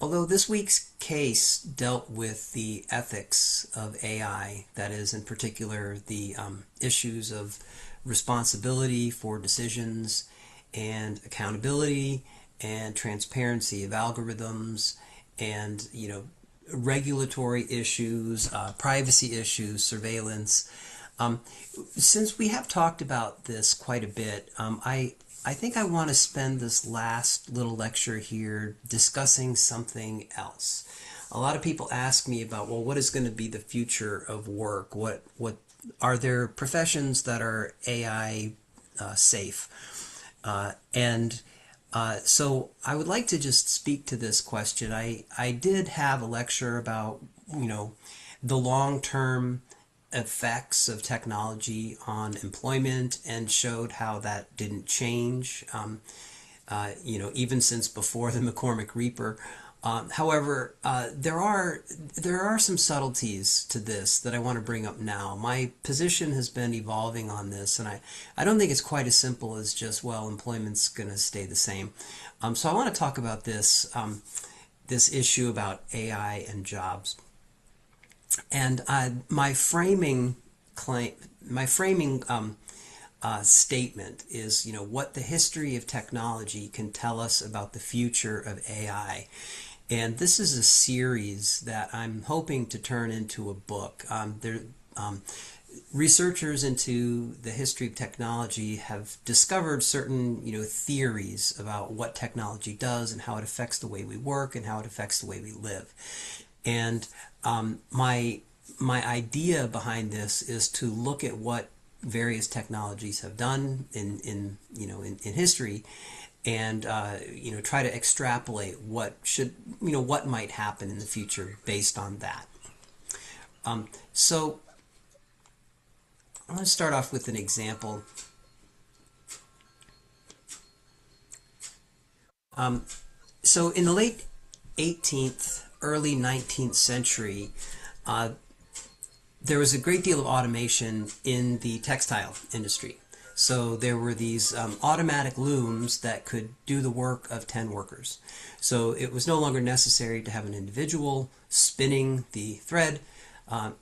Although this week's case dealt with the ethics of AI, that is, in particular, the issues of responsibility for decisions and accountability and transparency of algorithms and, regulatory issues, privacy issues, surveillance. Um, since we have talked about this quite a bit, I think I want to spend this last little lecture here discussing something else. A lot of people ask me about, well, what is going to be the future of work? What are there professions that are AI safe? And so I would like to just speak to this question. I did have a lecture about, you know, the long-term effects of technology on employment and showed how that didn't change, even since before the McCormick Reaper. However, there are some subtleties to this that I want to bring up now. My position has been evolving on this, and I don't think it's quite as simple as just, well, employment's going to stay the same. So I want to talk about this issue about AI and jobs. And my framing statement is, what the history of technology can tell us about the future of AI. And this is a series that I'm hoping to turn into a book. Researchers into the history of technology have discovered certain, theories about what technology does and how it affects the way we work and how it affects the way we live. And my idea behind this is to look at what various technologies have done in history, and try to extrapolate what might happen in the future based on that. So I'm going to start off with an example. So in the late 18th, early 19th century, there was a great deal of automation in the textile industry. So there were these automatic looms that could do the work of 10 workers. So it was no longer necessary to have an individual spinning the thread to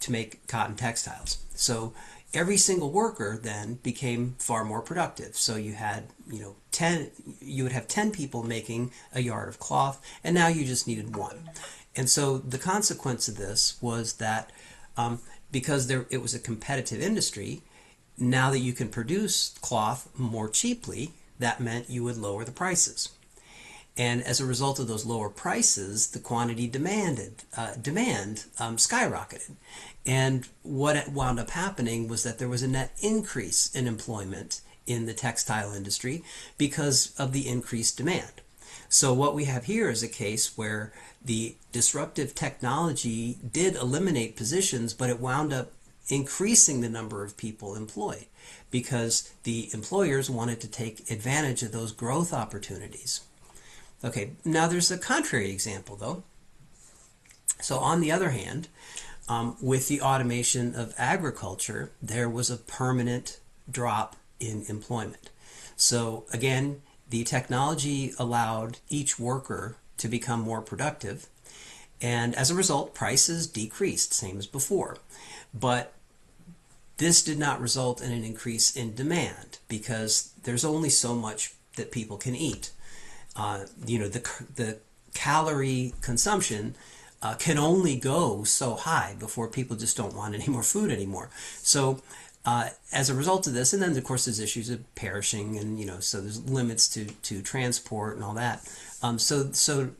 make cotton textiles. So every single worker then became far more productive. So you had, 10, you would have 10 people making a yard of cloth, and now you just needed one. And so the consequence of this was that because it was a competitive industry, now that you can produce cloth more cheaply, that meant you would lower the prices. And as a result of those lower prices, the quantity demand skyrocketed. And what wound up happening was that there was a net increase in employment in the textile industry because of the increased demand. So what we have here is a case where the disruptive technology did eliminate positions, but it wound up increasing the number of people employed because the employers wanted to take advantage of those growth opportunities. Okay, now there's a contrary example though. So on the other hand, with the automation of agriculture, there was a permanent drop in employment. So again, the technology allowed each worker to become more productive, and as a result, prices decreased, same as before. But this did not result in an increase in demand because there's only so much that people can eat. The calorie consumption can only go so high before people just don't want any more food anymore. So as a result of this, and then of course there's issues of perishing, and so there's limits to transport and all that. So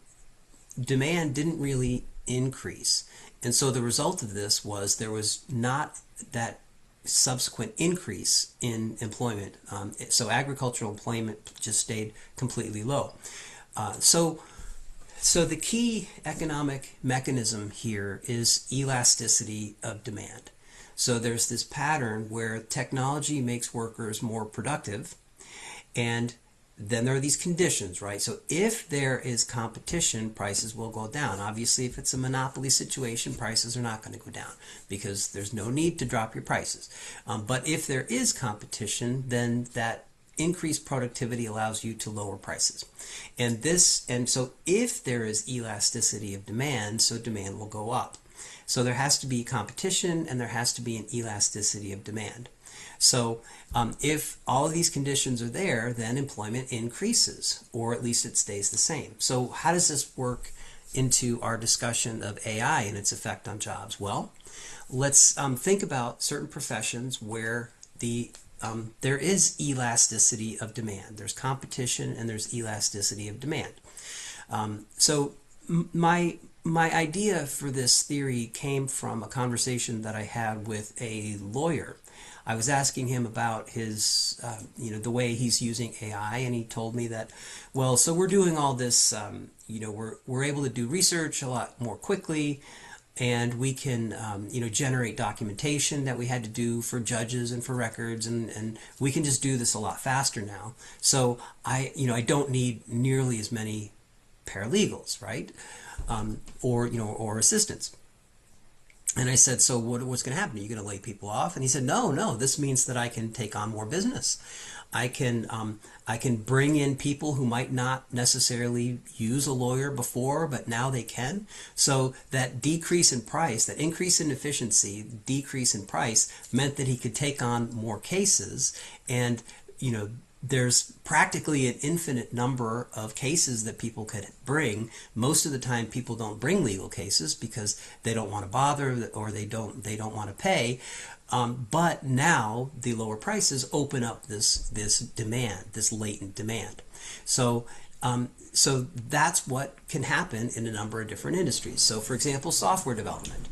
demand didn't really increase, and so the result of this was there was not that subsequent increase in employment. So agricultural employment just stayed completely low. So the key economic mechanism here is elasticity of demand. So there's this pattern where technology makes workers more productive, and then there are these conditions, right? So if there is competition, prices will go down. Obviously, if it's a monopoly situation, prices are not going to go down because there's no need to drop your prices. But if there is competition, then that increased productivity allows you to lower prices. And so if there is elasticity of demand, so demand will go up. So there has to be competition and there has to be an elasticity of demand. So if all of these conditions are there, then employment increases, or at least it stays the same. So how does this work into our discussion of AI and its effect on jobs? Well, let's think about certain professions where there is elasticity of demand. There's competition and there's elasticity of demand. So my idea for this theory came from a conversation that I had with a lawyer. I was asking him about his, the way he's using AI, and he told me that, well, so we're doing all this, we're able to do research a lot more quickly, and we can, generate documentation that we had to do for judges and for records, and we can just do this a lot faster now. So I don't need nearly as many paralegals, right? Or assistants. And I said, so what's going to happen? Are you going to lay people off? And he said, no, this means that I can take on more business. I can bring in people who might not necessarily use a lawyer before, but now they can. So that decrease in price, that increase in efficiency, decrease in price meant that he could take on more cases. And, there's practically an infinite number of cases that people could bring. Most of the time people don't bring legal cases because they don't want to bother or they don't want to pay. But now the lower prices open up this demand, this latent demand. So that's what can happen in a number of different industries. So for example, software development.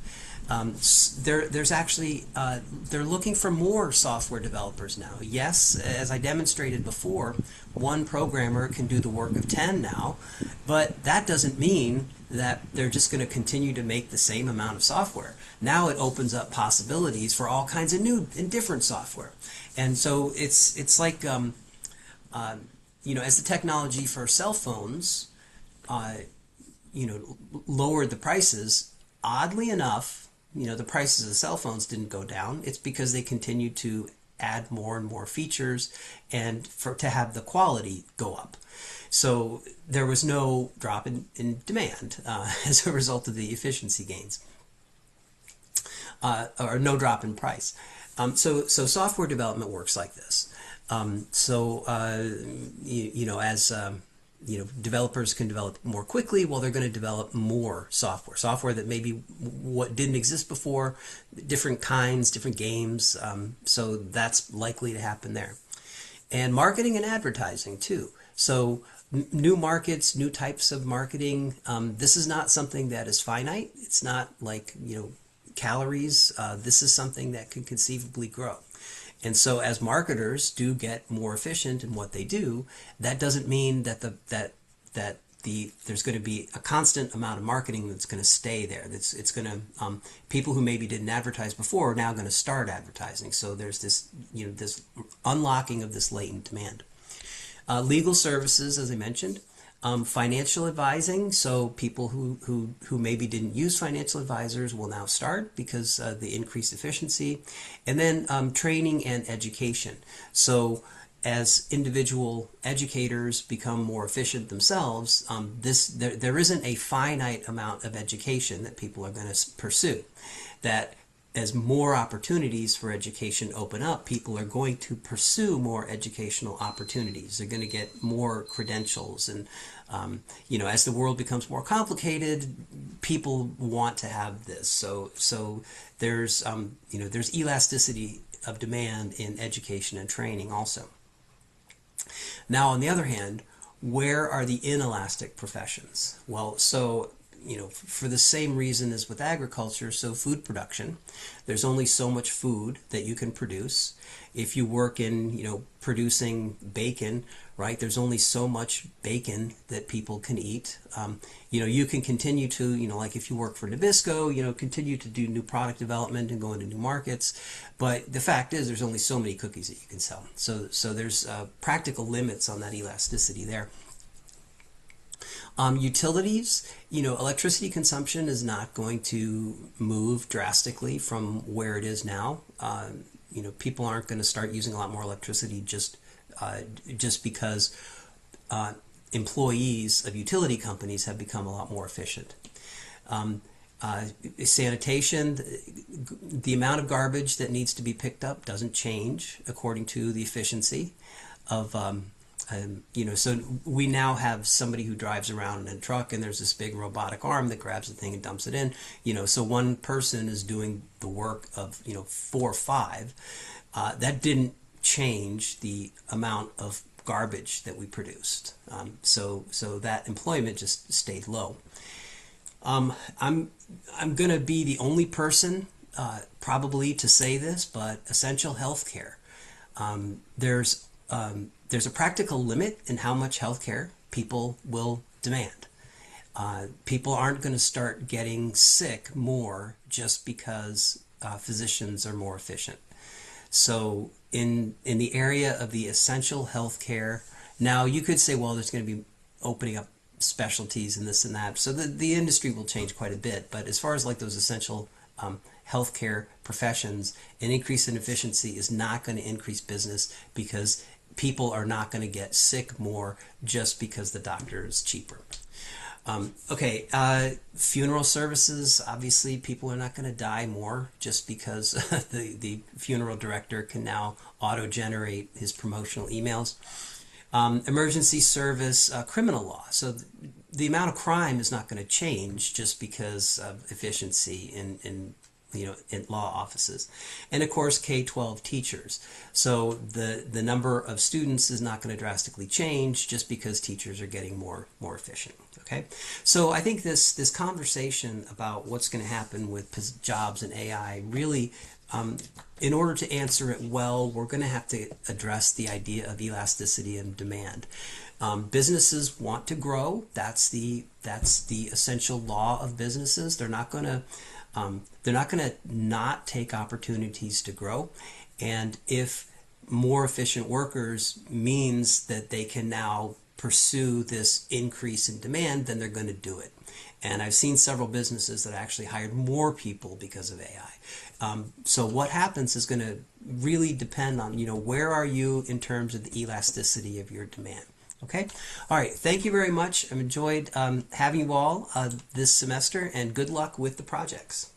There's actually, they're looking for more software developers now. Yes, as I demonstrated before, one programmer can do the work of 10 now, but that doesn't mean that they're just going to continue to make the same amount of software. Now it opens up possibilities for all kinds of new and different software. And so it's like, as the technology for cell phones, lowered the prices, oddly enough, the prices of cell phones didn't go down. It's because they continued to add more and more features and to have the quality go up. So there was no drop in demand as a result of the efficiency gains, or no drop in price. So software development works like this. Developers can develop more quickly. Well, they're going to develop more software that maybe what didn't exist before, different kinds, different games. So that's likely to happen there. And marketing and advertising too. So new markets, new types of marketing. This is not something that is finite. It's not like, calories. This is something that can conceivably grow. And so as marketers do get more efficient in what they do, that doesn't mean that there's going to be a constant amount of marketing that's going to stay there. It's going to, people who maybe didn't advertise before are now going to start advertising. So there's this, this unlocking of this latent demand. Legal services, as I mentioned. Financial advising, so people who maybe didn't use financial advisors will now start because of the increased efficiency. And then training and education. So as individual educators become more efficient themselves, there isn't a finite amount of education that people are going to pursue. That as more opportunities for education open up, people are going to pursue more educational opportunities. They're going to get more credentials, and as the world becomes more complicated, people want to have this. So there's there's elasticity of demand in education and training also. Now, on the other hand, where are the inelastic professions? Well, so for the same reason as with agriculture, so food production, there's only so much food that you can produce. If you work in, producing bacon, right, there's only so much bacon that people can eat. You can continue to, like if you work for Nabisco, continue to do new product development and go into new markets. But the fact is there's only so many cookies that you can sell. So there's practical limits on that elasticity there. Utilities, electricity consumption is not going to move drastically from where it is now. People aren't going to start using a lot more electricity just just because employees of utility companies have become a lot more efficient. Sanitation, the amount of garbage that needs to be picked up doesn't change according to the efficiency of so we now have somebody who drives around in a truck, and there's this big robotic arm that grabs the thing and dumps it in. So one person is doing the work of 4 or 5. That didn't change the amount of garbage that we produced. So that employment just stayed low. I'm going to be the only person probably to say this, but essential health care. There's a practical limit in how much health care people will demand. People aren't going to start getting sick more just because physicians are more efficient. So in the area of the essential health care, now you could say, well, there's going to be opening up specialties and this and that. So the industry will change quite a bit. But as far as like those essential healthcare professions, an increase in efficiency is not going to increase business, because people are not going to get sick more just because the doctor is cheaper. Funeral services, obviously people are not going to die more just because the funeral director can now auto-generate his promotional emails. Emergency service, criminal law. So the amount of crime is not going to change just because of efficiency in law offices. And of course, K-12 teachers. So the number of students is not going to drastically change just because teachers are getting more efficient. Okay, so I think this conversation about what's going to happen with jobs and AI really, in order to answer it well, we're going to have to address the idea of elasticity and demand. Businesses want to grow. That's the essential law of businesses. They're not going to not take opportunities to grow. And if more efficient workers means that they can now pursue this increase in demand, then they're going to do it. And I've seen several businesses that actually hired more people because of AI. So what happens is going to really depend on, where are you in terms of the elasticity of your demand. Okay? All right. Thank you very much. I've enjoyed having you all this semester, and good luck with the projects.